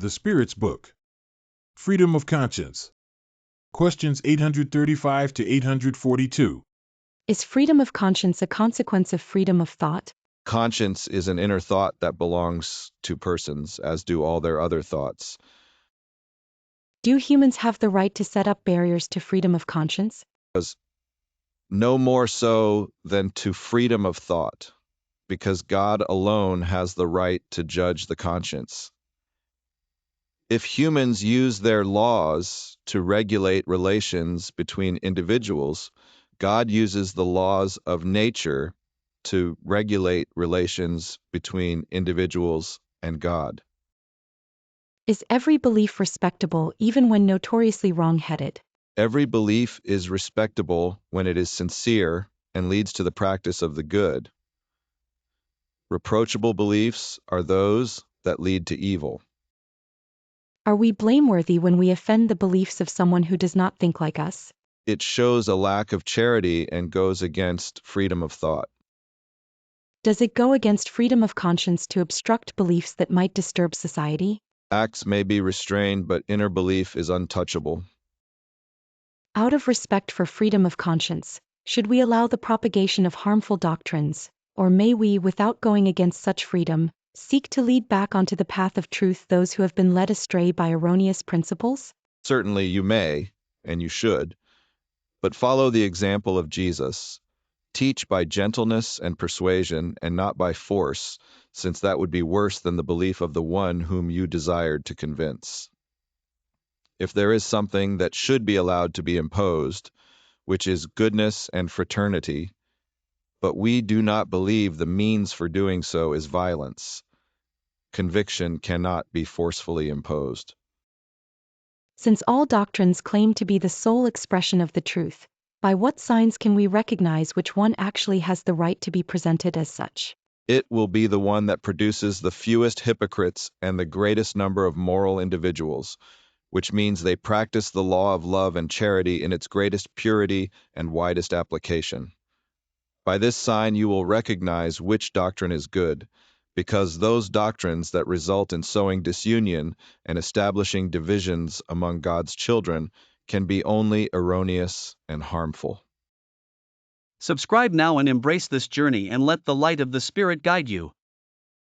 The Spirit's Book. Freedom of Conscience. Questions 835 to 842. Is freedom of conscience a consequence of freedom of thought? Conscience is an inner thought that belongs to persons, as do all their other thoughts. Do humans have the right to set up barriers to freedom of conscience? No more so than to freedom of thought, because God alone has the right to judge the conscience. If humans use their laws to regulate relations between individuals, God uses the laws of nature to regulate relations between individuals and God. Is every belief respectable even when notoriously wrong-headed? Every belief is respectable when it is sincere and leads to the practice of the good. Reproachable beliefs are those that lead to evil. Are we blameworthy when we offend the beliefs of someone who does not think like us? It shows a lack of charity and goes against freedom of thought. Does it go against freedom of conscience to obstruct beliefs that might disturb society? Acts may be restrained, but inner belief is untouchable. Out of respect for freedom of conscience, should we allow the propagation of harmful doctrines, or may we, without going against such freedom, seek to lead back onto the path of truth those who have been led astray by erroneous principles? Certainly you may, and you should, but follow the example of Jesus. Teach by gentleness and persuasion, and not by force, since that would be worse than the belief of the one whom you desired to convince. If there is something that should be allowed to be imposed, which is goodness and fraternity, but we do not believe the means for doing so is violence, conviction cannot be forcefully imposed. Since all doctrines claim to be the sole expression of the truth, by what signs can we recognize which one actually has the right to be presented as such? It will be the one that produces the fewest hypocrites and the greatest number of moral individuals, which means they practice the law of love and charity in its greatest purity and widest application. By this sign you will recognize which doctrine is good, because those doctrines that result in sowing disunion and establishing divisions among God's children can be only erroneous and harmful. Subscribe now and embrace this journey and let the light of the Spirit guide you.